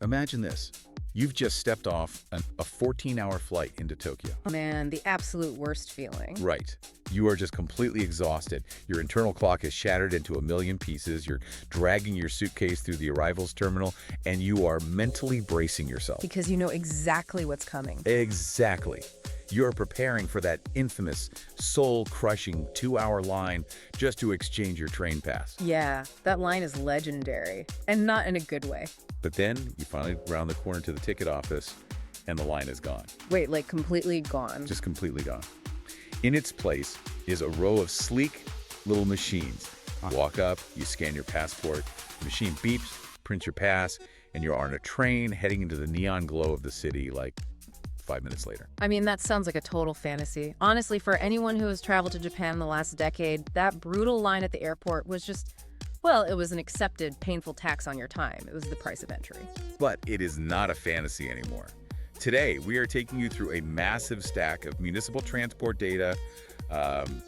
Imagine this. You've just stepped off a 14-hour flight into Tokyo. Oh, man, the absolute worst feeling. Right. You are just completely exhausted. Your internal clock is shattered into a million pieces. You're dragging your suitcase through the arrivals terminal, and you are mentally bracing yourself. Because you know exactly what's coming. Exactly. You're preparing for that infamous, soul-crushing 2-hour line just to exchange your train pass. Yeah, that line is legendary, and not in a good way. But then you finally round the corner to the ticket office, and the line is gone. Wait, like completely gone? Just completely gone. In its place is a row of sleek little machines. You walk up, you scan your passport, the machine beeps, prints your pass, and you're on a train heading into the neon glow of the city like 5 minutes later. I mean, that sounds like a total fantasy. Honestly, for anyone who has traveled to Japan in the last decade, that brutal line at the airport was just, well, it was an accepted, painful tax on your time. It was the price of entry. But it is not a fantasy anymore. Today, we are taking you through a massive stack of municipal transport data,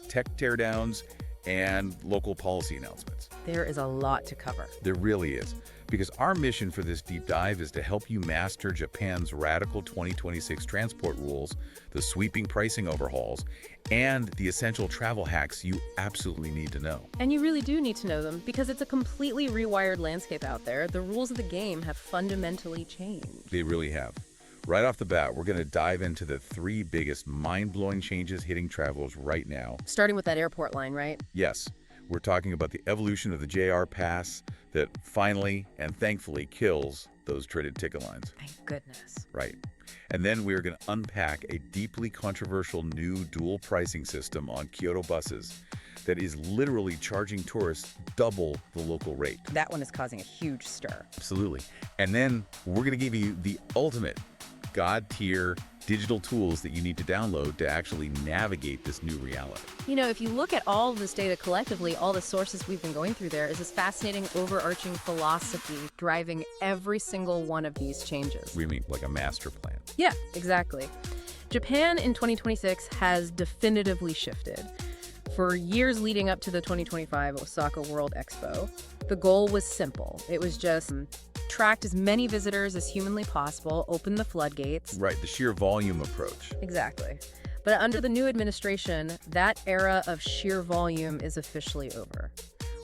tech teardowns, and local policy announcements. There is a lot to cover. There really is. Because our mission for this deep dive is to help you master Japan's radical 2026 transport rules, the sweeping pricing overhauls, and the essential travel hacks you absolutely need to know. And you really do need to know them because it's a completely rewired landscape out there. The rules of the game have fundamentally changed. They really have. Right off the bat, we're going to dive into the 3 biggest mind-blowing changes hitting travelers right now. Starting with that airport line, right? Yes, we're talking about the evolution of the JR Pass that finally and thankfully kills those dreaded ticket lines. Thank goodness. Right. And then we're going to unpack a deeply controversial new dual pricing system on Kyoto buses that is literally charging tourists double the local rate. That one is causing a huge stir. Absolutely. And then we're going to give you the ultimate God-tier digital tools that you need to download to actually navigate this new reality. You know, if you look at all of this data collectively, all the sources we've been going through, there is this fascinating overarching philosophy driving every single one of these changes. We mean like a master plan. Yeah, exactly. Japan in 2026 has definitively shifted. For years leading up to the 2025 Osaka World Expo, the goal was simple. It was just attract as many visitors as humanly possible, open the floodgates. Right, the sheer volume approach. Exactly. But under the new administration, that era of sheer volume is officially over.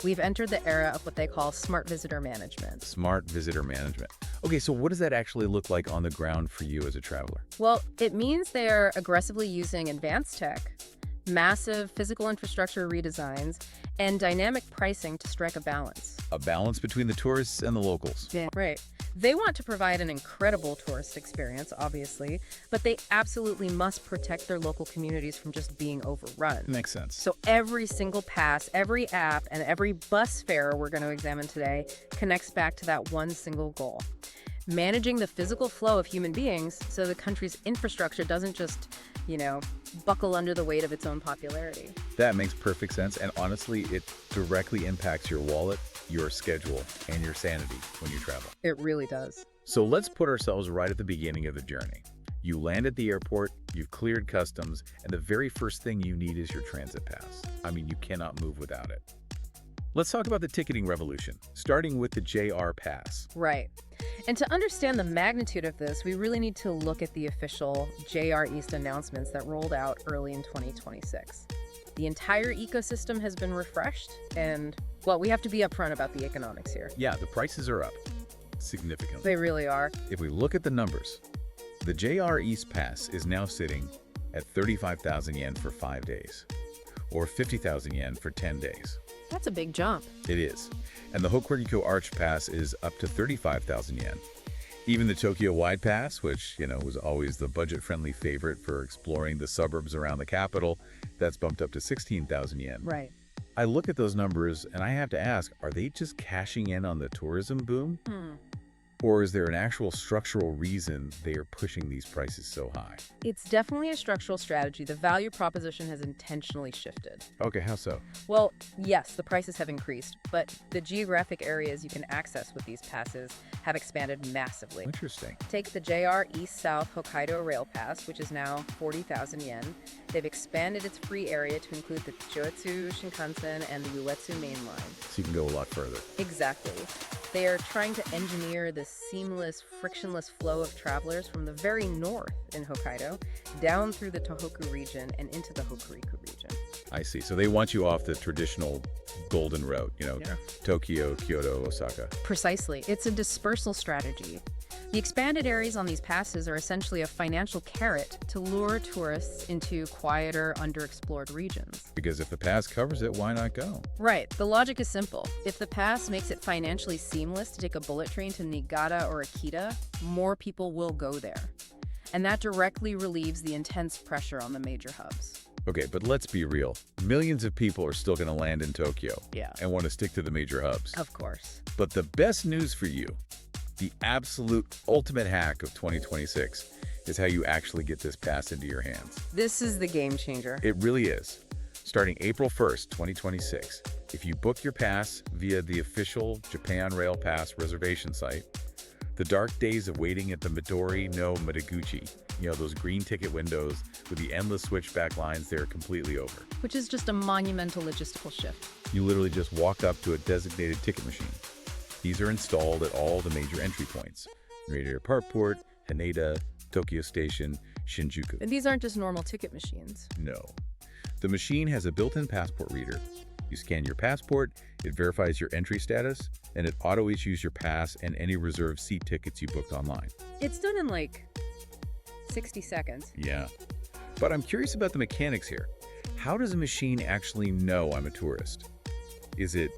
We've entered the era of what they call smart visitor management. Smart visitor management. Okay, so what does that actually look like on the ground for you as a traveler? Well, it means they're aggressively using advanced tech, massive physical infrastructure redesigns, and dynamic pricing to strike a balance. A balance between the tourists and the locals. Yeah, right. They want to provide an incredible tourist experience, obviously, but they absolutely must protect their local communities from just being overrun. Makes sense. So every single pass, every app, and every bus fare we're going to examine today connects back to that one single goal: managing the physical flow of human beings so the country's infrastructure doesn't just, buckle under the weight of its own popularity. That makes perfect sense, and honestly, it directly impacts your wallet, your schedule, and your sanity when you travel. It really does. So let's put ourselves right at the beginning of the journey. You land at the airport, you've cleared customs, and the very first thing you need is your transit pass. I mean, you cannot move without it. Let's talk about the ticketing revolution, starting with the JR Pass. Right. And to understand the magnitude of this, we really need to look at the official JR East announcements that rolled out early in 2026. The entire ecosystem has been refreshed, and, well, we have to be upfront about the economics here. Yeah, the prices are up significantly. They really are. If we look at the numbers, the JR East Pass is now sitting at 35,000 yen for 5 days, or 50,000 yen for 10 days. That's a big jump. It is. And the Hokuriku Arch Pass is up to 35,000 yen. Even the Tokyo Wide Pass, which, was always the budget-friendly favorite for exploring the suburbs around the capital, that's bumped up to 16,000 yen. Right. I look at those numbers and I have to ask, are they just cashing in on the tourism boom? Or is there an actual structural reason they are pushing these prices so high? It's definitely a structural strategy. The value proposition has intentionally shifted. Okay, how so? Well, yes, the prices have increased, but the geographic areas you can access with these passes have expanded massively. Interesting. Take the JR East-South Hokkaido Rail Pass, which is now 40,000 yen. They've expanded its free area to include the Chiyoetsu Shinkansen and the Uetsu Main Line. So you can go a lot further. Exactly. They are trying to engineer this seamless, frictionless flow of travelers from the very north in Hokkaido down through the Tohoku region and into the Hokuriku region. I see. So they want you off the traditional golden route, Yeah. Tokyo, Kyoto, Osaka. Precisely. It's a dispersal strategy. The expanded areas on these passes are essentially a financial carrot to lure tourists into quieter, underexplored regions. Because if the pass covers it, why not go? Right. The logic is simple. If the pass makes it financially seamless to take a bullet train to Niigata or Akita, more people will go there. And that directly relieves the intense pressure on the major hubs. Okay, but let's be real. Millions of people are still going to land in Tokyo Yeah. and want to stick to the major hubs. Of course. But the best news for you, the absolute ultimate hack of 2026, is how you actually get this pass into your hands. This is the game changer. It really is. Starting April 1st, 2026, if you book your pass via the official Japan Rail Pass reservation site, the dark days of waiting at the Midori no Madoguchi, those green ticket windows with the endless switchback lines, they're completely over. Which is just a monumental logistical shift. You literally just walk up to a designated ticket machine. These are installed at all the major entry points: Radiator Park Port, Haneda, Tokyo Station, Shinjuku. And these aren't just normal ticket machines. No. The machine has a built-in passport reader. You scan your passport, it verifies your entry status, and it auto-issues your pass and any reserved seat tickets you booked online. It's done in like 60 seconds. Yeah. But I'm curious about the mechanics here. How does a machine actually know I'm a tourist? Is it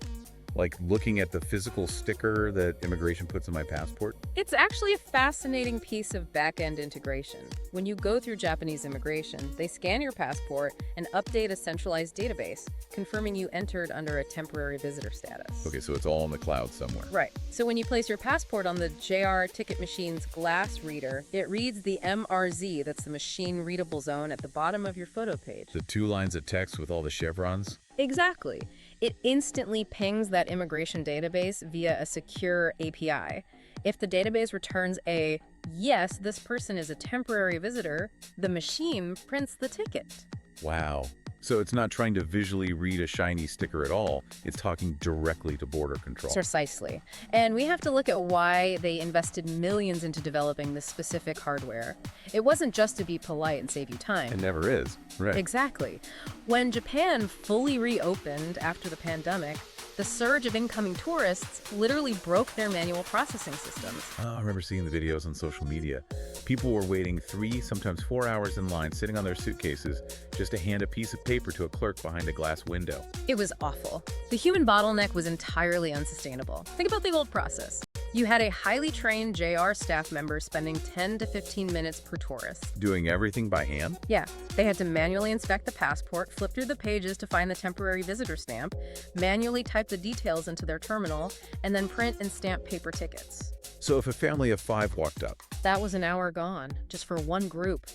like looking at the physical sticker that immigration puts on my passport? It's actually a fascinating piece of back-end integration. When you go through Japanese immigration, they scan your passport and update a centralized database, confirming you entered under a temporary visitor status. Okay, so it's all in the cloud somewhere. Right. So when you place your passport on the JR ticket machine's glass reader, it reads the MRZ, that's the machine readable zone at the bottom of your photo page. The 2 lines of text with all the chevrons? Exactly. It instantly pings that immigration database via a secure API. If the database returns a, yes, this person is a temporary visitor, the machine prints the ticket. Wow. So it's not trying to visually read a shiny sticker at all. It's talking directly to border control. Precisely. And we have to look at why they invested millions into developing this specific hardware. It wasn't just to be polite and save you time. It never is. Right. Exactly. When Japan fully reopened after the pandemic, the surge of incoming tourists literally broke their manual processing systems. Oh, I remember seeing the videos on social media. People were waiting 3, sometimes 4 hours in line, sitting on their suitcases just to hand a piece of paper to a clerk behind a glass window. It was awful. The human bottleneck was entirely unsustainable. Think about the old process. You had a highly trained JR staff member spending 10 to 15 minutes per tourist. Doing everything by hand? Yeah, they had to manually inspect the passport, flip through the pages to find the temporary visitor stamp, manually type the details into their terminal, and then print and stamp paper tickets. So if a family of 5 walked up, That was an hour gone, just for one group.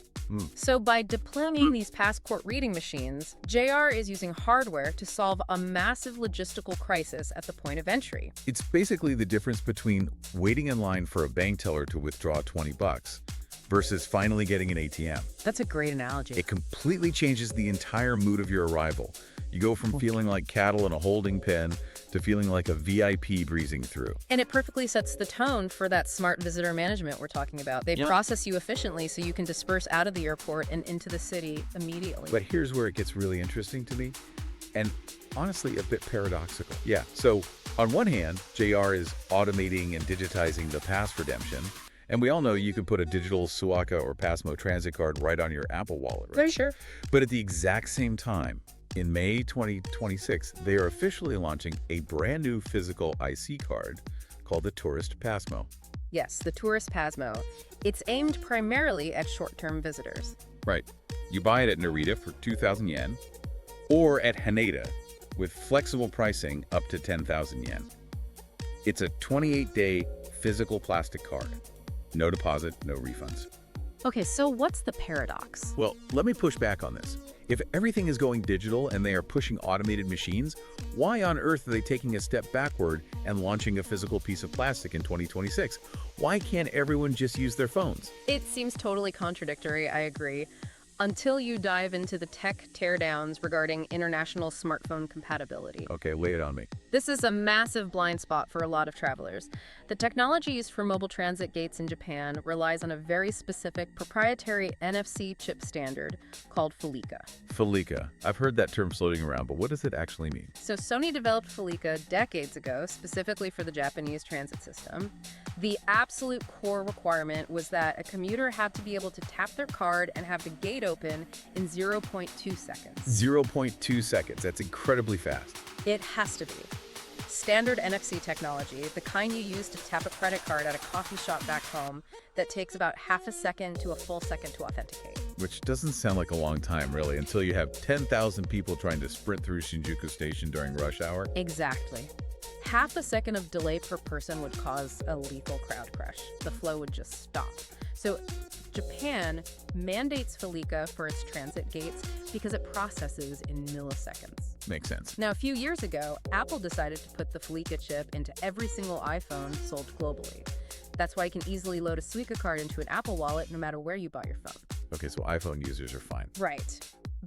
So by deploying these passport reading machines, JR is using hardware to solve a massive logistical crisis at the point of entry. it's basically the difference between waiting in line for a bank teller to withdraw $20 versus finally getting an ATM. That's a great analogy. It completely changes the entire mood of your arrival. You go from feeling like cattle in a holding pen to feeling like a VIP breezing through. And it perfectly sets the tone for that smart visitor management we're talking about. They process you efficiently so you can disperse out of the airport and into the city immediately. But here's where it gets really interesting to me, and honestly a bit paradoxical. Yeah, so on one hand, JR is automating and digitizing the pass redemption, and we all know you can put a digital Suica or Pasmo transit card right on your Apple Wallet, right? Very sure. But at the exact same time, in May 2026, they are officially launching a brand new physical IC card called the Tourist PASMO. Yes, the Tourist PASMO. It's aimed primarily at short-term visitors. Right. You buy it at Narita for 2,000 yen or at Haneda with flexible pricing up to 10,000 yen. It's a 28-day physical plastic card. No deposit, no refunds. Okay, so what's the paradox? Well, let me push back on this. If everything is going digital and they are pushing automated machines, why on earth are they taking a step backward and launching a physical piece of plastic in 2026? Why can't everyone just use their phones? It seems totally contradictory, I agree, until you dive into the tech teardowns regarding international smartphone compatibility. Okay, lay it on me. This is a massive blind spot for a lot of travelers. The technology used for mobile transit gates in Japan relies on a very specific proprietary NFC chip standard called Felica. Felica. I've heard that term floating around, but what does it actually mean? So Sony developed Felica decades ago, specifically for the Japanese transit system. The absolute core requirement was that a commuter had to be able to tap their card and have the gate open in 0.2 seconds. 0.2 seconds. That's incredibly fast. It has to be. Standard NFC technology, the kind you use to tap a credit card at a coffee shop back home, that takes about half a second to a full second to authenticate. Which doesn't sound like a long time, really, until you have 10,000 people trying to sprint through Shinjuku Station during rush hour. Exactly. Half a second of delay per person would cause a lethal crowd crush. The flow would just stop. So Japan mandates Felica for its transit gates because it processes in milliseconds. Makes sense. Now, a few years ago, Apple decided to put the Felica chip into every single iPhone sold globally. That's why you can easily load a Suica card into an Apple Wallet no matter where you buy your phone. Okay, so iPhone users are fine. Right.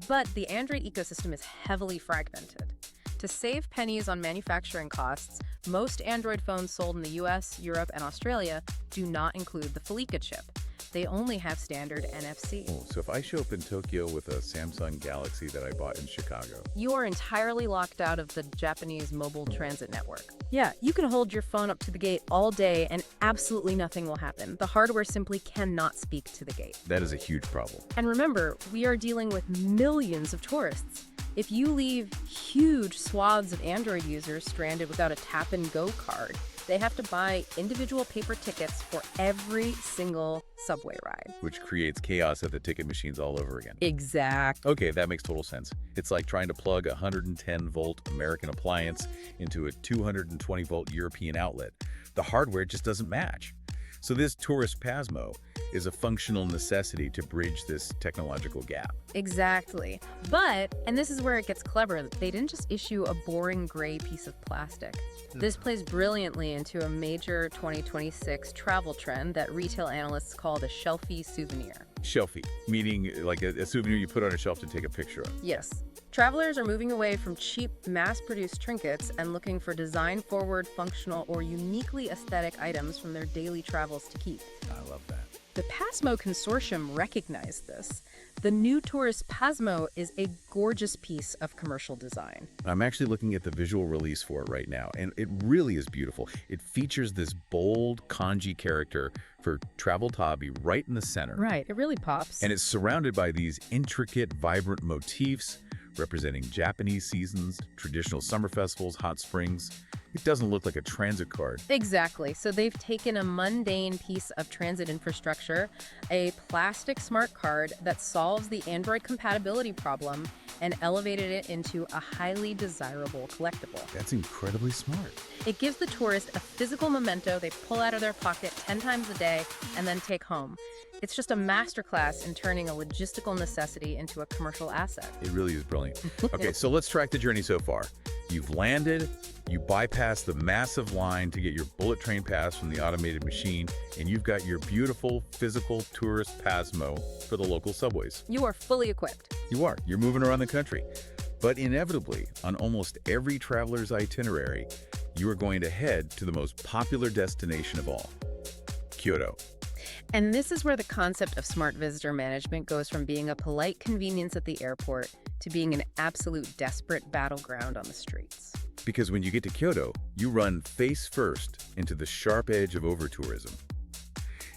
But the Android ecosystem is heavily fragmented. To save pennies on manufacturing costs, most Android phones sold in the US, Europe, and Australia do not include the Felica chip. They only have standard NFC. Oh, so if I show up in Tokyo with a Samsung Galaxy that I bought in Chicago, You are entirely locked out of the Japanese mobile transit network. Yeah, you can hold your phone up to the gate all day and absolutely nothing will happen. The hardware simply cannot speak to the gate. that is a huge problem. And remember, we are dealing with millions of tourists. If you leave huge swaths of Android users stranded without a tap-and-go card, they have to buy individual paper tickets for every single subway ride. Which creates chaos at the ticket machines all over again. Exactly. Okay, that makes total sense. It's like trying to plug a 110-volt American appliance into a 220-volt European outlet. The hardware just doesn't match. So this Tourist PASMO is a functional necessity to bridge this technological gap. Exactly. But, and this is where it gets clever, they didn't just issue a boring gray piece of plastic. This plays brilliantly into a major 2026 travel trend that retail analysts call the shelfie souvenir. Shelfie, meaning like a souvenir you put on a shelf to take a picture of. Yes. Travelers are moving away from cheap, mass-produced trinkets and looking for design-forward, functional, or uniquely aesthetic items from their daily travels to keep. I love that. The PASMO consortium recognized this. The new Tourist PASMO is a gorgeous piece of commercial design. I'm actually looking at the visual release for it right now, and it really is beautiful. It features this bold kanji character for travel tabi right in the center. Right, it really pops. And it's surrounded by these intricate, vibrant motifs representing Japanese seasons, traditional summer festivals, hot springs. It doesn't look like a transit card. Exactly. So they've taken a mundane piece of transit infrastructure, a plastic smart card that solves the Android compatibility problem, and elevated it into a highly desirable collectible. That's incredibly smart. It gives the tourist a physical memento they pull out of their pocket 10 times a day and then take home. It's just a masterclass in turning a logistical necessity into a commercial asset. It really is brilliant. Okay, so let's track the journey so far. You've landed, you bypass the massive line to get your bullet train pass from the automated machine, and you've got your beautiful physical Tourist PASMO for the local subways. You are fully equipped. You are. You're moving around the country. But inevitably, on almost every traveler's itinerary, you are going to head to the most popular destination of all, Kyoto. And this is where the concept of smart visitor management goes from being a polite convenience at the airport to being an absolute desperate battleground on the streets. Because when you get to Kyoto, you run face first into the sharp edge of overtourism.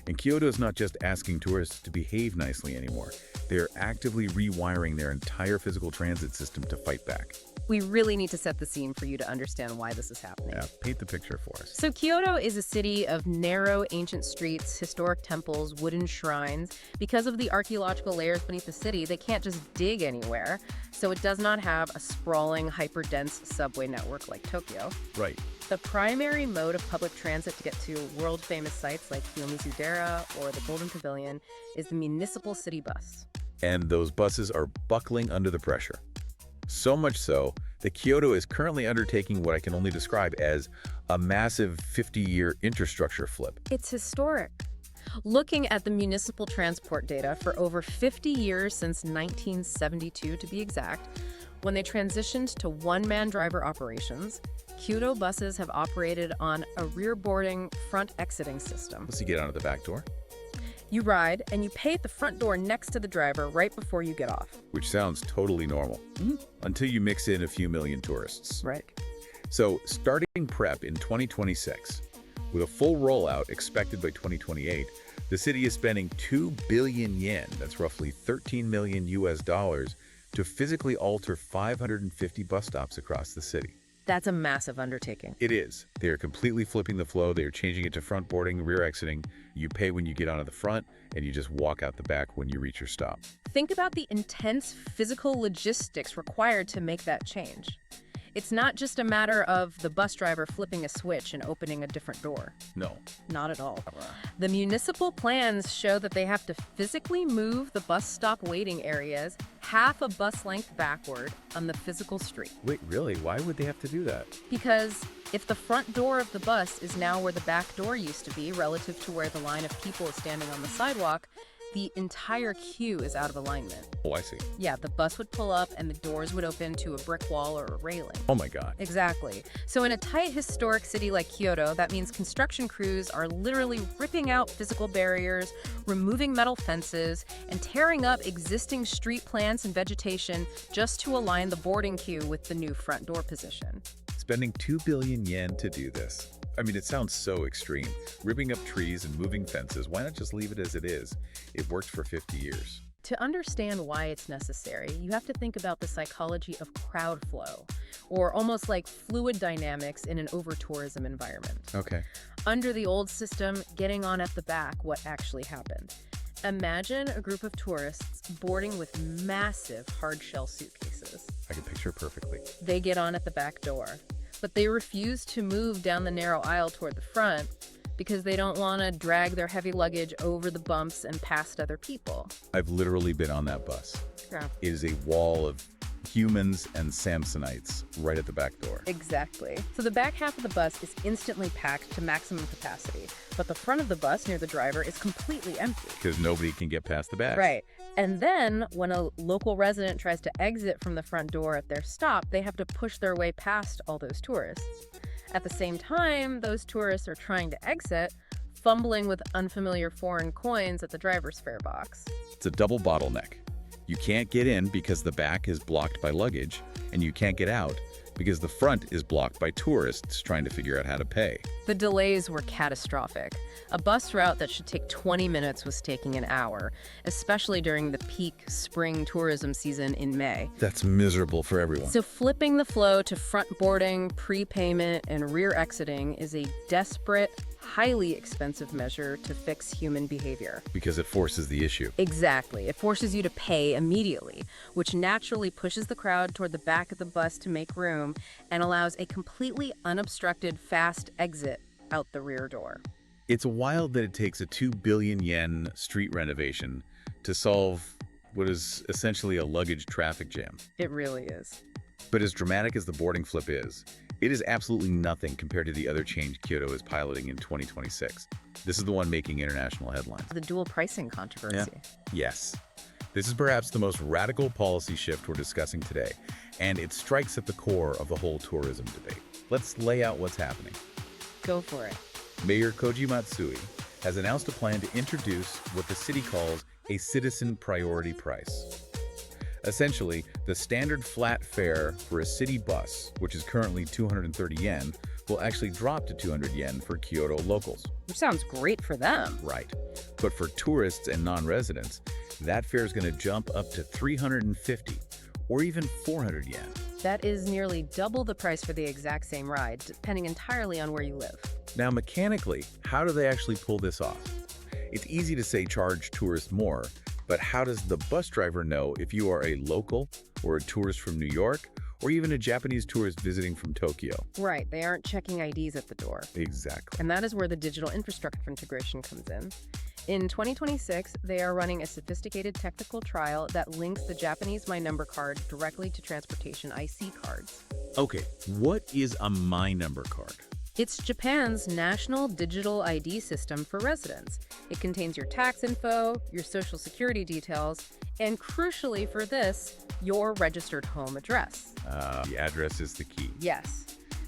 And Kyoto is not just asking tourists to behave nicely anymore. They're actively rewiring their entire physical transit system to fight back. We really need to set the scene for you to understand why this is happening. Yeah, paint the picture for us. So Kyoto is a city of narrow ancient streets, historic temples, wooden shrines. Because of the archaeological layers beneath the city, they can't just dig anywhere. So it does not have a sprawling, hyper-dense subway network like Tokyo. Right. The primary mode of public transit to get to world-famous sites like Kiyomizu-dera or the Golden Pavilion is the municipal city bus. And those buses are buckling under the pressure. So much so that Kyoto is currently undertaking what I can only describe as a massive 50-year infrastructure flip. It's historic. Looking at the municipal transport data for over 50 years since 1972 to be exact, when they transitioned to one-man driver operations, Kyoto buses have operated on a rear boarding, front exiting system. Once you get onto the back door, You ride, and you pay at the front door next to the driver right before you get off. which sounds totally normal, until you mix in a few million tourists. Right. So, starting prep in 2026, with a full rollout expected by 2028, the city is spending 2 billion yen, that's roughly 13 million US dollars, to physically alter 550 bus stops across the city. That's a massive undertaking. It is. They are completely flipping the flow. They are changing it to front boarding, rear exiting. You pay when you get onto the front, and you just walk out the back when you reach your stop. Think about the intense physical logistics required to make that change. It's not just a matter of the bus driver flipping a switch and opening a different door. No. Not at all. The municipal plans show that they have to physically move the bus stop waiting areas half a bus length backward on the physical street. Wait, really? Why would they have to do that? Because if the front door of the bus is now where the back door used to be relative to where the line of people is standing on the sidewalk, the entire queue is out of alignment. Oh, I see. Yeah, the bus would pull up and the doors would open to a brick wall or a railing. Oh my God. Exactly. So in a tight historic city like Kyoto, that means construction crews are literally ripping out physical barriers, removing metal fences, and tearing up existing street plants and vegetation just to align the boarding queue with the new front door position. Spending 2 billion yen to do this. I mean, it sounds so extreme. Ripping up trees and moving fences, why not just leave it as it is? It worked for 50 years. To understand why it's necessary, you have to think about the psychology of crowd flow, or almost like fluid dynamics in an over-tourism environment. Okay. Under the old system, getting on at the back, what actually happened? Imagine a group of tourists boarding with massive hard-shell suitcases. I can picture it perfectly. They get on at the back door, but they refuse to move down the narrow aisle toward the front because they don't want to drag their heavy luggage over the bumps and past other people. I've literally been on that bus. Yeah. It is a wall of humans and Samsonites right at the back door. Exactly. So the back half of the bus is instantly packed to maximum capacity, but the front of the bus near the driver is completely empty. Because nobody can get past the back. Right. And then when a local resident tries to exit from the front door at their stop, they have to push their way past all those tourists. At the same time, those tourists are trying to exit, fumbling with unfamiliar foreign coins at the driver's fare box. It's a double bottleneck. You can't get in because the back is blocked by luggage, and you can't get out because the front is blocked by tourists trying to figure out how to pay. The delays were catastrophic. A bus route that should take 20 minutes was taking an hour, especially during the peak spring tourism season in May. That's miserable for everyone. So flipping the flow to front boarding, prepayment, and rear exiting is a desperate, highly expensive measure to fix human behavior. Because it forces the issue. Exactly. It forces you to pay immediately, which naturally pushes the crowd toward the back of the bus to make room and allows a completely unobstructed fast exit out the rear door. It's wild that it takes a 2 billion yen street renovation to solve what is essentially a luggage traffic jam. It really is. But as dramatic as the boarding flip is, it is absolutely nothing compared to the other change Kyoto is piloting in 2026. This is the one making international headlines. The dual pricing controversy. Yes. This is perhaps the most radical policy shift we're discussing today, and it strikes at the core of the whole tourism debate. Let's lay out what's happening. Go for it. Mayor Koji Matsui has announced a plan to introduce what the city calls a citizen priority price. Essentially, the standard flat fare for a city bus, which is currently 230 yen, will actually drop to 200 yen for Kyoto locals. Which sounds great for them. Right. But for tourists and non-residents, that fare is going to jump up to 350 or even 400 yen. That is nearly double the price for the exact same ride, depending entirely on where you live. Now, mechanically, how do they actually pull this off? It's easy to say charge tourists more, but how does the bus driver know if you are a local or a tourist from New York or even a Japanese tourist visiting from Tokyo? Right, they aren't checking IDs at the door. Exactly. And that is where the digital infrastructure integration comes in. In 2026, they are running a sophisticated technical trial that links the Japanese MyNumber card directly to transportation IC cards. Okay, what is a MyNumber card? It's Japan's national digital ID system for residents. It contains your tax info, your social security details, and crucially for this, your registered home address. The address is the key. Yes.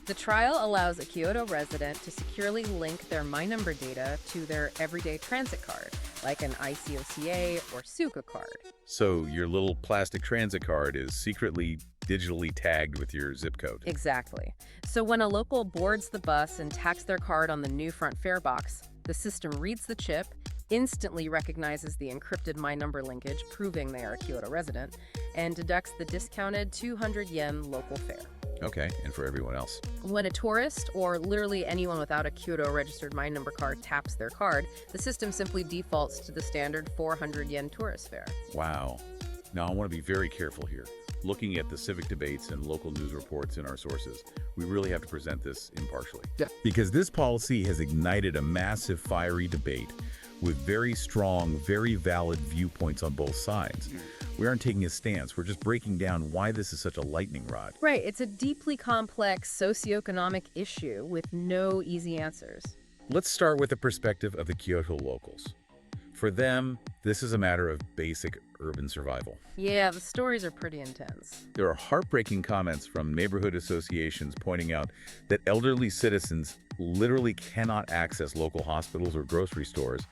The trial allows a Kyoto resident to securely link their MyNumber data to their everyday transit card, like an ICOCA or Suica card. So your little plastic transit card is secretly digitally tagged with your zip code. Exactly. So when a local boards the bus and tacks their card on the new front fare box, the system reads the chip, instantly recognizes the encrypted MyNumber linkage, proving they are a Kyoto resident, and deducts the discounted 200 yen local fare. Okay, and for everyone else? When a tourist, or literally anyone without a Kyoto-registered MyNumber card, taps their card, the system simply defaults to the standard 400 yen tourist fare. Wow. Now, I want to be very careful here. Looking at the civic debates and local news reports in our sources, we really have to present this impartially. Yeah. Because this policy has ignited a massive, fiery debate with very strong, very valid viewpoints on both sides. We aren't taking a stance. We're just breaking down why this is such a lightning rod. Right, it's a deeply complex socioeconomic issue with no easy answers. Let's start with the perspective of the Kyoto locals. For them, this is a matter of basic urban survival. Yeah, the stories are pretty intense. There are heartbreaking comments from neighborhood associations pointing out that elderly citizens literally cannot access local hospitals or grocery stores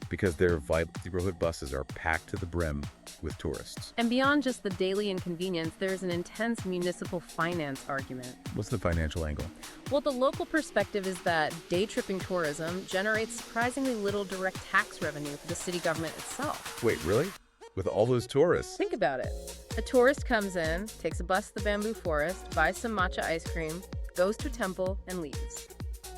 because their neighborhood buses are packed to the brim with tourists. And beyond just the daily inconvenience, there's an intense municipal finance argument. What's the financial angle? Well, the local perspective is that day-tripping tourism generates surprisingly little direct tax revenue for the city government itself. Wait, really? With all those tourists? Think about it. A tourist comes in, takes a bus to the bamboo forest, buys some matcha ice cream, goes to a temple, and leaves.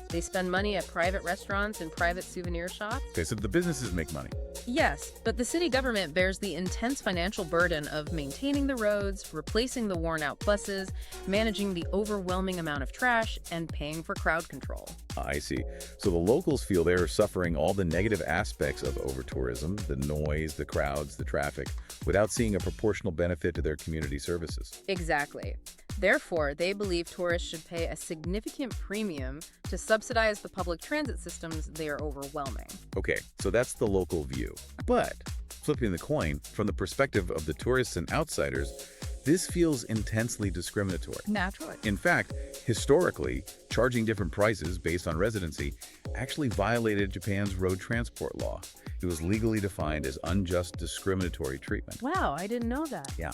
They spend money at private restaurants and private souvenir shops. Okay, so the businesses make money. Yes, but the city government bears the intense financial burden of maintaining the roads, replacing the worn-out buses, managing the overwhelming amount of trash, and paying for crowd control. I see. So the locals feel they are suffering all the negative aspects of overtourism, the noise, the crowds, the traffic, without seeing a proportional benefit to their community services. Exactly. Therefore, they believe tourists should pay a significant premium to subsidize the public transit systems they are overwhelming. Okay, so that's the local view. But, flipping the coin, from the perspective of the tourists and outsiders, this feels intensely discriminatory. Naturally. In fact, historically, charging different prices based on residency actually violated Japan's road transport law. It was legally defined as unjust discriminatory treatment. Wow, I didn't know that. Yeah.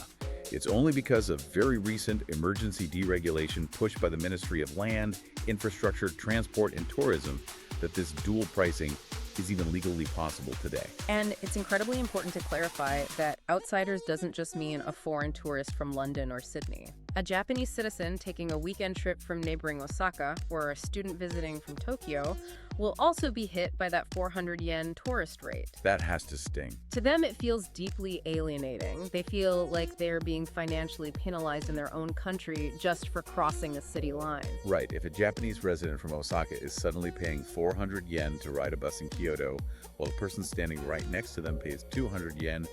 It's only because of very recent emergency deregulation pushed by the Ministry of Land, Infrastructure, Transport, and Tourism that this dual pricing is even legally possible today. And it's incredibly important to clarify that outsiders doesn't just mean a foreign tourist from London or Sydney. A Japanese citizen taking a weekend trip from neighboring Osaka or a student visiting from Tokyo will also be hit by that 400 yen tourist rate. That has to sting. To them, it feels deeply alienating. They feel like they're being financially penalized in their own country just for crossing a city line. Right, if a Japanese resident from Osaka is suddenly paying 400 yen to ride a bus in Kyoto, while the person standing right next to them pays 200 yen,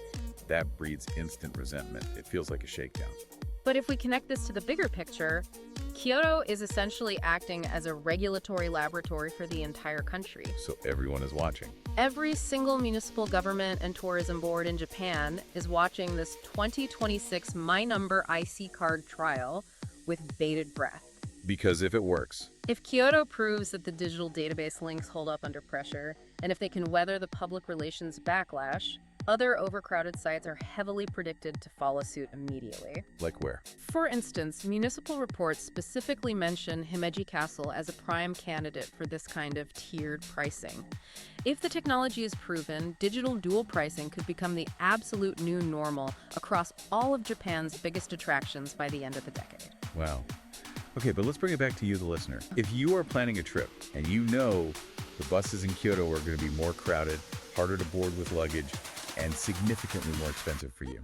that breeds instant resentment. It feels like a shakedown. But if we connect this to the bigger picture, Kyoto is essentially acting as a regulatory laboratory for the entire country. So everyone is watching. Every single municipal government and tourism board in Japan is watching this 2026 MyNumber IC card trial with bated breath. Because if it works, If Kyoto proves that the digital database links hold up under pressure, and if they can weather the public relations backlash, other overcrowded sites are heavily predicted to follow suit immediately. like where? For instance, municipal reports specifically mention Himeji Castle as a prime candidate for this kind of tiered pricing. If the technology is proven, digital dual pricing could become the absolute new normal across all of Japan's biggest attractions by the end of the decade. Wow. Okay, but let's bring it back to you, the listener. If you are planning a trip and you know the buses in Kyoto are going to be more crowded, harder to board with luggage, and significantly more expensive for you,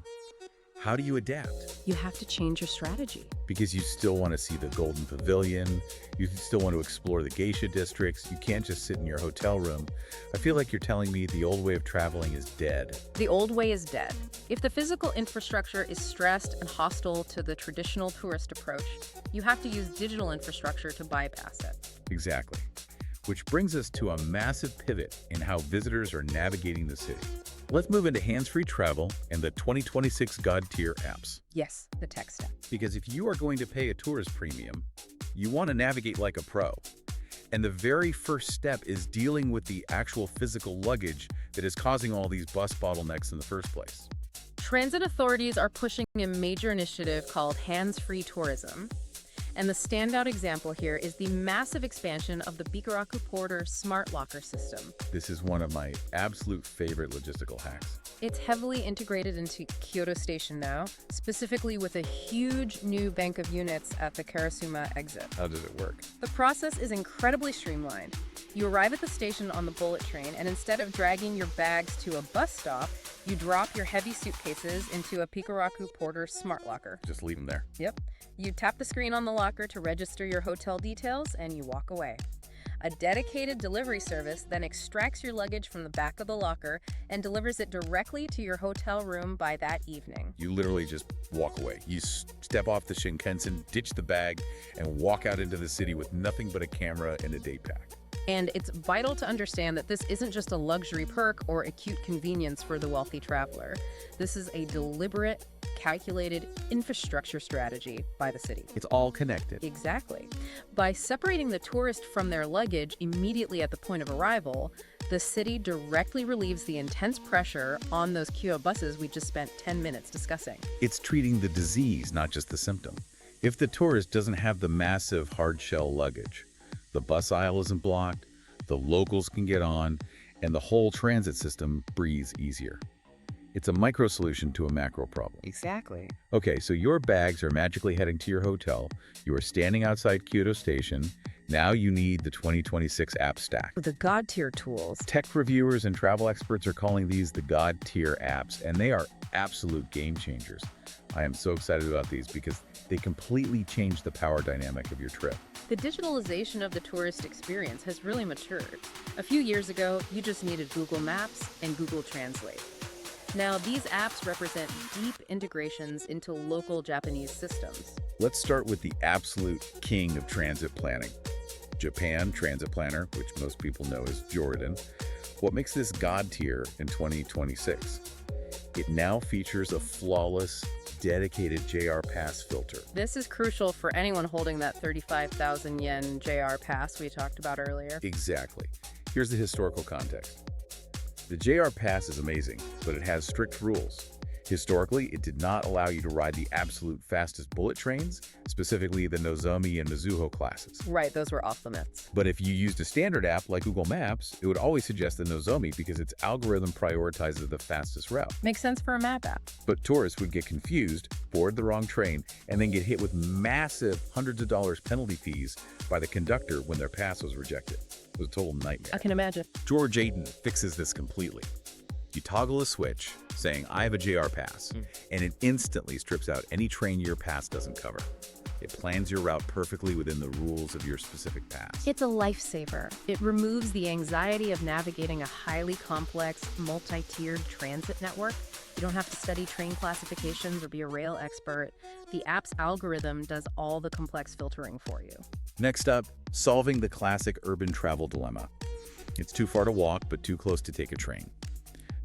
how do you adapt? You have to change your strategy. Because you still want to see the Golden Pavilion, you still want to explore the geisha districts, you can't just sit in your hotel room. I feel like you're telling me the old way of traveling is dead. The old way is dead. If the physical infrastructure is stressed and hostile to the traditional tourist approach, you have to use digital infrastructure to bypass it. Exactly. Which brings us to a massive pivot in how visitors are navigating the city. Let's move into hands-free travel and the 2026 God tier apps. Yes, the tech step. Because if you are going to pay a tourist premium, You want to navigate like a pro. And the very first step is dealing with the actual physical luggage that is causing all these bus bottlenecks in the first place. Transit authorities are pushing a major initiative called hands-free tourism. And the standout example here is the massive expansion of the Bikaraku Porter smart locker system. This is one of my absolute favorite logistical hacks. It's heavily integrated into Kyoto Station now, specifically with a huge new bank of units at the Karasuma exit. How does it work? The process is incredibly streamlined. You arrive at the station on the bullet train, and instead of dragging your bags to a bus stop, you drop your heavy suitcases into a Bikaraku Porter smart locker. Just leave them there. Yep. You tap the screen on the locker to register your hotel details, and you walk away. A dedicated delivery service then extracts your luggage from the back of the locker and delivers it directly to your hotel room by that evening. You literally just walk away. You step off the Shinkansen, ditch the bag, and walk out into the city with nothing but a camera and a day pack. And it's vital to understand that this isn't just a luxury perk or a cute convenience for the wealthy traveler. This is a deliberate, calculated infrastructure strategy by the city. It's all connected. Exactly. By separating the tourist from their luggage immediately at the point of arrival, the city directly relieves the intense pressure on those Kyoto buses we just spent 10 minutes discussing. It's treating the disease, not just the symptom. If the tourist doesn't have the massive hard shell luggage, the bus aisle isn't blocked, the locals can get on, and the whole transit system breathes easier. It's a micro solution to a macro problem. Exactly. Okay, so your bags are magically heading to your hotel. You are standing outside Kyoto Station. Now you need the 2026 app stack. The God tier tools. Tech reviewers and travel experts are calling these the God tier apps, and they are absolute game changers. I am so excited about these because they completely change the power dynamic of your trip. The digitalization of the tourist experience has really matured. A few years ago, you just needed Google Maps and Google Translate. Now, these apps represent deep integrations into local Japanese systems. Let's start with the absolute king of transit planning, Japan Transit Planner, which most people know as Jordan. What makes this God tier in 2026? It now features a flawless, dedicated JR Pass filter. This is crucial for anyone holding that 35,000 yen JR Pass we talked about earlier. Exactly. Here's the historical context. The JR Pass is amazing, but it has strict rules. Historically, it did not allow you to ride the absolute fastest bullet trains, specifically the Nozomi and Mizuho classes. Right, those were off limits. But if you used a standard app like Google Maps, it would always suggest the Nozomi because its algorithm prioritizes the fastest route. Makes sense for a map app. But tourists would get confused, board the wrong train, and then get hit with massive hundreds of dollars penalty fees by the conductor when their pass was rejected. It was a total nightmare. I can imagine. George Ayton fixes this completely. You toggle a switch saying, I have a JR Pass, and it instantly strips out any train your pass doesn't cover. It plans your route perfectly within the rules of your specific pass. It's a lifesaver. It removes the anxiety of navigating a highly complex, multi-tiered transit network. You don't have to study train classifications or be a rail expert. The app's algorithm does all the complex filtering for you. Next up, solving the classic urban travel dilemma. It's too far to walk, but too close to take a train.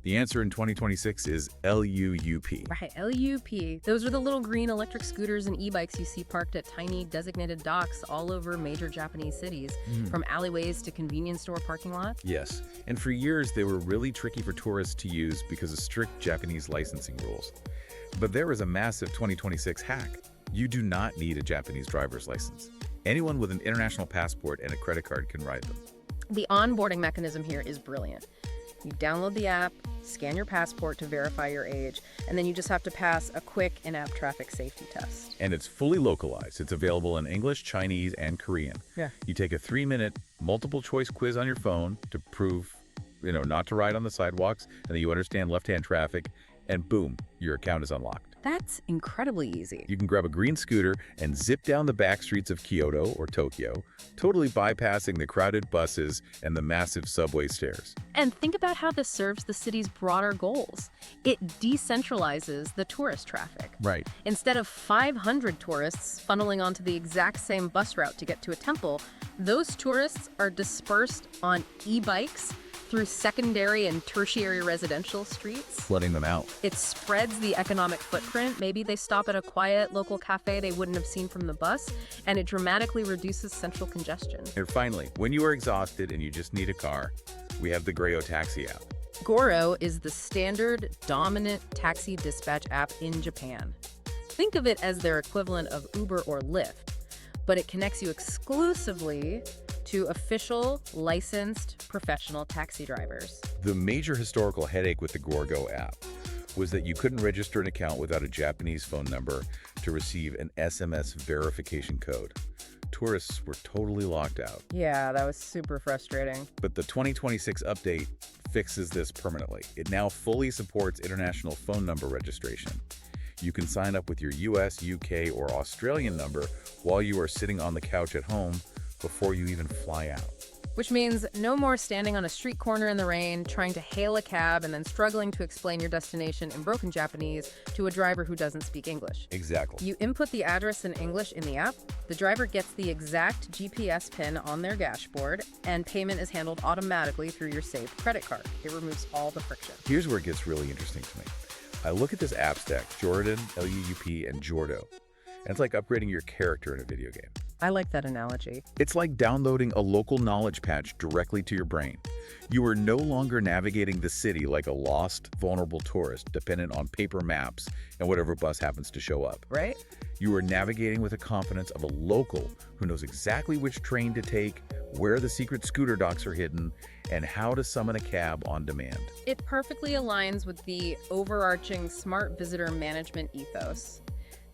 The answer in 2026 is LUUP. Right, LUP. Those are the little green electric scooters and e-bikes you see parked at tiny designated docks all over major Japanese cities, from alleyways to convenience store parking lots. Yes, and for years they were really tricky for tourists to use because of strict Japanese licensing rules. But there is a massive 2026 hack. You do not need a Japanese driver's license. Anyone with an international passport and a credit card can ride them. The onboarding mechanism here is brilliant. You download the app, scan your passport to verify your age, and then you just have to pass a quick in-app traffic safety test. And it's fully localized. It's available in English, Chinese, and Korean. Yeah. You take a 3-minute multiple choice quiz on your phone to prove, not to ride on the sidewalks, and then you understand left-hand traffic, and boom, your account is unlocked. That's incredibly easy. You can grab a green scooter and zip down the back streets of Kyoto or Tokyo, totally bypassing the crowded buses and the massive subway stairs. And think about how this serves the city's broader goals. It decentralizes the tourist traffic. Right. Instead of 500 tourists funneling onto the exact same bus route to get to a temple, those tourists are dispersed on e-bikes through secondary and tertiary residential streets. Flooding them out. It spreads the economic footprint. Maybe they stop at a quiet local cafe they wouldn't have seen from the bus, and it dramatically reduces central congestion. And finally, when you are exhausted and you just need a car, we have the Grayo Taxi app. Goro is the standard dominant taxi dispatch app in Japan. Think of it as their equivalent of Uber or Lyft, but it connects you exclusively to official, licensed, professional taxi drivers. The major historical headache with the Gorgo app was that you couldn't register an account without a Japanese phone number to receive an SMS verification code. Tourists were totally locked out. Yeah, that was super frustrating. But the 2026 update fixes this permanently. It now fully supports international phone number registration. You can sign up with your US, UK, or Australian number while you are sitting on the couch at home before you even fly out. Which means no more standing on a street corner in the rain, trying to hail a cab, and then struggling to explain your destination in broken Japanese to a driver who doesn't speak English. Exactly. You input the address in English in the app, the driver gets the exact GPS pin on their dashboard, and payment is handled automatically through your saved credit card. It removes all the friction. Here's where it gets really interesting to me. I look at this app stack, Jordan, LUUP, and Jordo, and it's like upgrading your character in a video game. I like that analogy. It's like downloading a local knowledge patch directly to your brain. You are no longer navigating the city like a lost, vulnerable tourist dependent on paper maps and whatever bus happens to show up. Right? You are navigating with the confidence of a local who knows exactly which train to take, where the secret scooter docks are hidden, and how to summon a cab on demand. It perfectly aligns with the overarching smart visitor management ethos.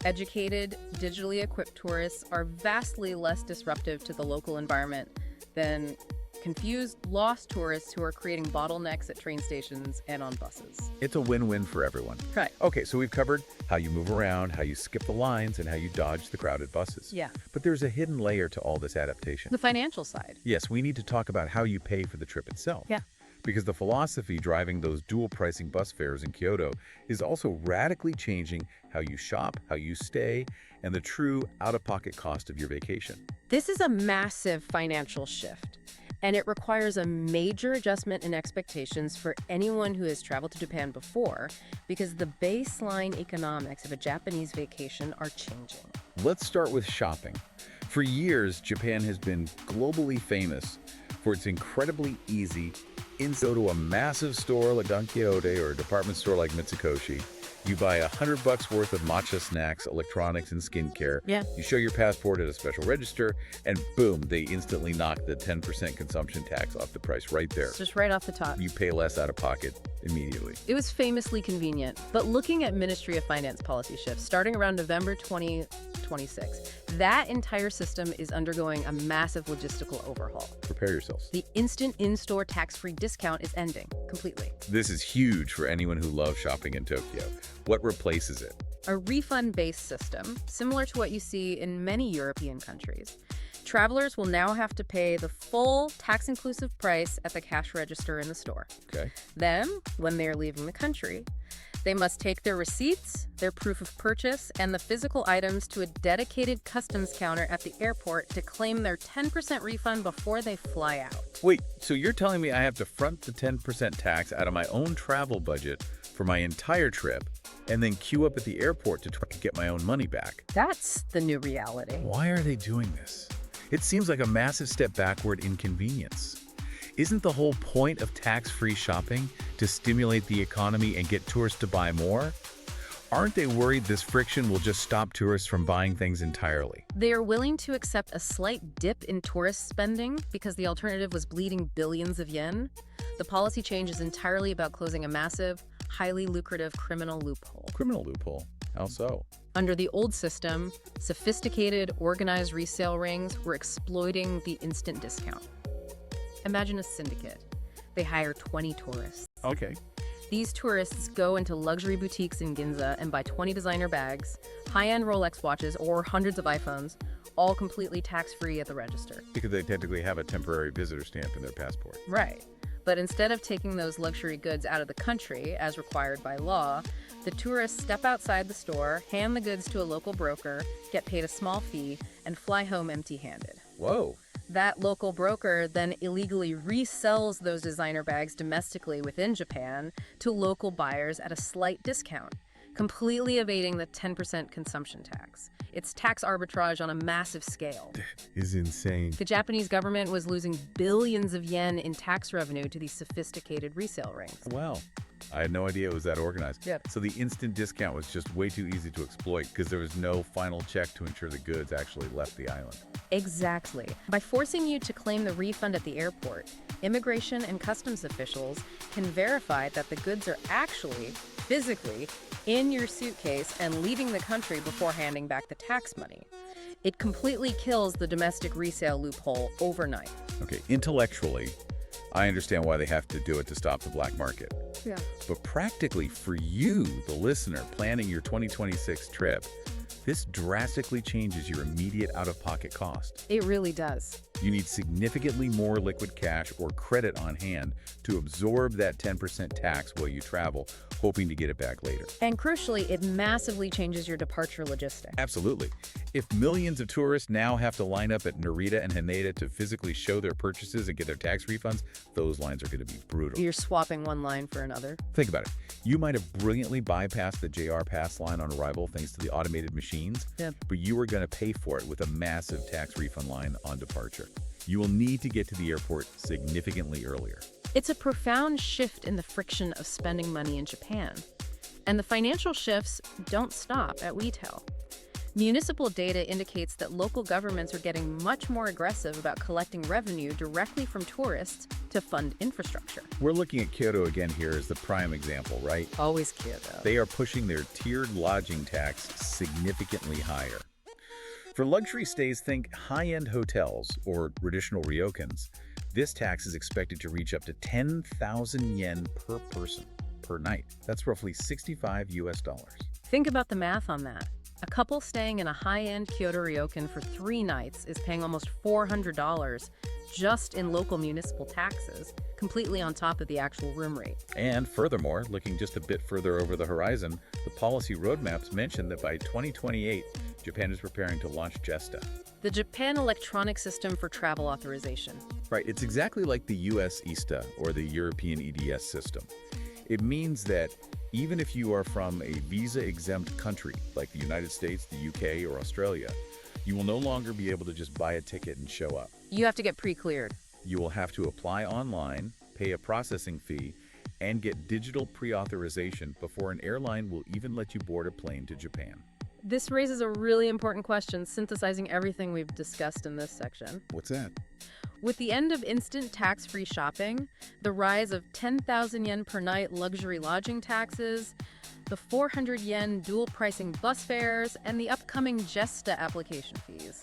Educated, digitally equipped tourists are vastly less disruptive to the local environment than confused, lost tourists who are creating bottlenecks at train stations and on buses. It's a win-win for everyone. Right. Okay, so we've covered how you move around, how you skip the lines, and how you dodge the crowded buses. Yeah. But there's a hidden layer to all this adaptation. The financial side. Yes, we need to talk about how you pay for the trip itself. Yeah. Because the philosophy driving those dual pricing bus fares in Kyoto is also radically changing how you shop, how you stay, and the true out-of-pocket cost of your vacation. This is a massive financial shift, and it requires a major adjustment in expectations for anyone who has traveled to Japan before, because the baseline economics of a Japanese vacation are changing. Let's start with shopping. For years, Japan has been globally famous for its incredibly easy go to a massive store like Don Quixote or a department store like Mitsukoshi. You buy $100 worth of matcha snacks, electronics, and skincare. Yeah. You show your passport at a special register, and boom, they instantly knock the 10% consumption tax off the price right there. It's just right off the top. You pay less out of pocket immediately. It was famously convenient, but looking at Ministry of Finance policy shifts starting around November 2026, that entire system is undergoing a massive logistical overhaul. Prepare yourselves. The instant in-store tax-free discount is ending completely. This is huge for anyone who loves shopping in Tokyo. What replaces it? A refund-based system, similar to what you see in many European countries. Travelers will now have to pay the full tax-inclusive price at the cash register in the store. Okay. Then, when they are leaving the country, they must take their receipts, their proof of purchase, and the physical items to a dedicated customs counter at the airport to claim their 10% refund before they fly out. Wait, so you're telling me I have to front the 10% tax out of my own travel budget for my entire trip and then queue up at the airport to try to get my own money back? That's the new reality. Why are they doing this? It seems like a massive step backward in convenience. Isn't the whole point of tax-free shopping to stimulate the economy and get tourists to buy more? Aren't they worried this friction will just stop tourists from buying things entirely? They are willing to accept a slight dip in tourist spending because the alternative was bleeding billions of yen. The policy change is entirely about closing a massive, highly lucrative criminal loophole. Criminal loophole? How so? Under the old system, sophisticated, organized resale rings were exploiting the instant discount. Imagine a syndicate. They hire 20 tourists. Okay. These tourists go into luxury boutiques in Ginza and buy 20 designer bags, high-end Rolex watches, or hundreds of iPhones, all completely tax-free at the register. Because they technically have a temporary visitor stamp in their passport. Right. But instead of taking those luxury goods out of the country, as required by law, the tourists step outside the store, hand the goods to a local broker, get paid a small fee, and fly home empty-handed. Whoa. That local broker then illegally resells those designer bags domestically within Japan to local buyers at a slight discount, completely evading the 10% consumption tax. It's tax arbitrage on a massive scale. Is insane. The Japanese government was losing billions of yen in tax revenue to these sophisticated resale rings. Wow. I had no idea it was that organized. Yep. So the instant discount was just way too easy to exploit because there was no final check to ensure the goods actually left the island. Exactly. By forcing you to claim the refund at the airport, immigration and customs officials can verify that the goods are actually, physically, in your suitcase and leaving the country before handing back the tax money. It completely kills the domestic resale loophole overnight. Okay, intellectually, I understand why they have to do it to stop the black market. Yeah. But practically for you, the listener, planning your 2026 trip, this drastically changes your immediate out-of-pocket cost. It really does. You need significantly more liquid cash or credit on hand to absorb that 10% tax while you travel, hoping to get it back later. And crucially, it massively changes your departure logistics. Absolutely. If millions of tourists now have to line up at Narita and Haneda to physically show their purchases and get their tax refunds, those lines are going to be brutal. You're swapping one line for another. Think about it. You might have brilliantly bypassed the JR Pass line on arrival thanks to the automated machines, but you were going to pay for it with a massive tax refund line on departure. You will need to get to the airport significantly earlier. It's a profound shift in the friction of spending money in Japan. And the financial shifts don't stop at retail. Municipal data indicates that local governments are getting much more aggressive about collecting revenue directly from tourists to fund infrastructure. We're looking at Kyoto again here as the prime example, right? Always Kyoto. They are pushing their tiered lodging tax significantly higher. For luxury stays, think high-end hotels or traditional ryokans. This tax is expected to reach up to 10,000 yen per person per night. That's roughly $65 US. Think about the math on that. A couple staying in a high-end Kyoto ryokan for 3 nights is paying almost $400 just in local municipal taxes, completely on top of the actual room rate. And furthermore, looking just a bit further over the horizon, the policy roadmaps mention that by 2028, Japan is preparing to launch JESTA. The Japan Electronic System for Travel Authorization. Right, it's exactly like the US ESTA or the European EDS system. It means that even if you are from a visa-exempt country like the United States, the UK, or Australia, you will no longer be able to just buy a ticket and show up. You have to get pre-cleared. You will have to apply online, pay a processing fee, and get digital pre-authorization before an airline will even let you board a plane to Japan. This raises a really important question, synthesizing everything we've discussed in this section. What's that? With the end of instant tax-free shopping, the rise of 10,000 yen per night luxury lodging taxes, the 400 yen dual pricing bus fares, and the upcoming JESTA application fees.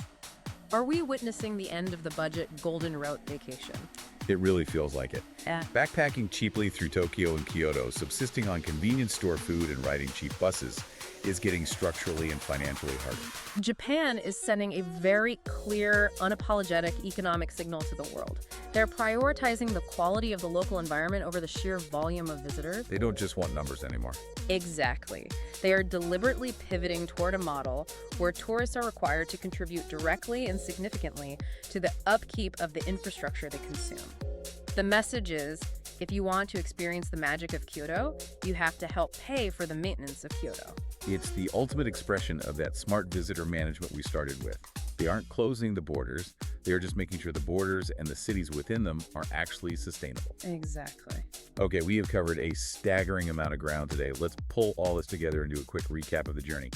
Are we witnessing the end of the budget golden route vacation? It really feels like it. Yeah. Backpacking cheaply through Tokyo and Kyoto, subsisting on convenience store food and riding cheap buses is getting structurally and financially harder. Japan is sending a very clear, unapologetic economic signal to the world. They're prioritizing the quality of the local environment over the sheer volume of visitors. They don't just want numbers anymore. Exactly. They are deliberately pivoting toward a model where tourists are required to contribute directly and significantly to the upkeep of the infrastructure they consume. The message is, if you want to experience the magic of Kyoto, you have to help pay for the maintenance of Kyoto. It's the ultimate expression of that smart visitor management we started with. They aren't closing the borders, they are just making sure the borders and the cities within them are actually sustainable. Exactly. Okay, we have covered a staggering amount of ground today. Let's pull all this together and do a quick recap of the journey.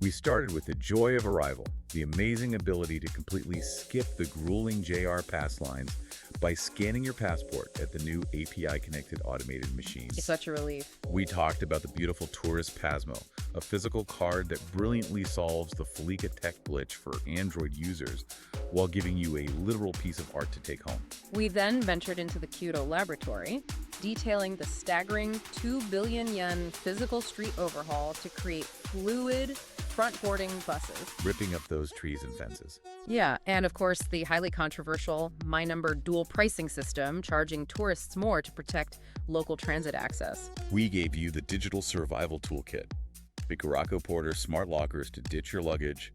We started with the joy of arrival, the amazing ability to completely skip the grueling JR Pass lines by scanning your passport at the new API-connected automated machines. It's such a relief. We talked about the beautiful Tourist PASMO, a physical card that brilliantly solves the Felica tech glitch for Android users while giving you a literal piece of art to take home. We then ventured into the Kyoto laboratory, detailing the staggering 2 billion yen physical street overhaul to create fluid front-boarding buses. Ripping up those trees and fences. Yeah, and of course the highly controversial MyNumber dual pricing system, charging tourists more to protect local transit access. We gave you the digital survival toolkit. Bikaraku Porter smart lockers to ditch your luggage,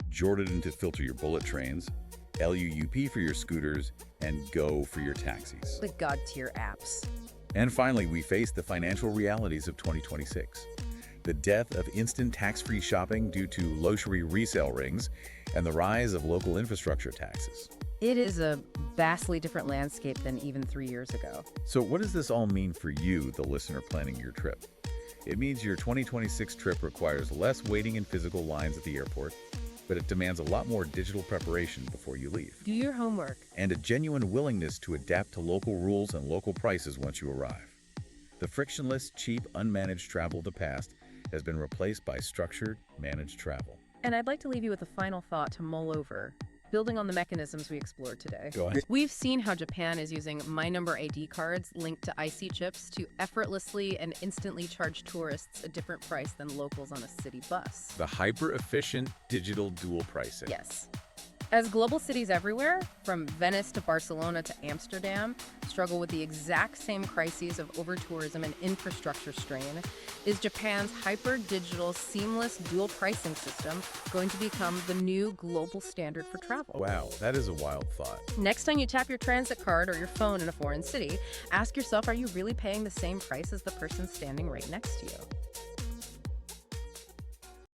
Jordan to filter your bullet trains, LUUP for your scooters, and Go for your taxis. The God-tier apps. And finally, we face the financial realities of 2026. The death of instant tax-free shopping due to luxury resale rings and the rise of local infrastructure taxes. It is a vastly different landscape than even 3 years ago. So what does this all mean for you, the listener planning your trip? It means your 2026 trip requires less waiting in physical lines at the airport, but it demands a lot more digital preparation before you leave. Do your homework. And a genuine willingness to adapt to local rules and local prices once you arrive. The frictionless, cheap, unmanaged travel of the past has been replaced by structured, managed travel. And I'd like to leave you with a final thought to mull over, building on the mechanisms we explored today. Go ahead. We've seen how Japan is using MyNumber ID cards linked to IC chips to effortlessly and instantly charge tourists a different price than locals on a city bus. The hyper-efficient digital dual pricing. Yes. As global cities everywhere, from Venice to Barcelona to Amsterdam, struggle with the exact same crises of overtourism and infrastructure strain, is Japan's hyper-digital, seamless dual pricing system going to become the new global standard for travel? Wow, that is a wild thought. Next time you tap your transit card or your phone in a foreign city, ask yourself, are you really paying the same price as the person standing right next to you?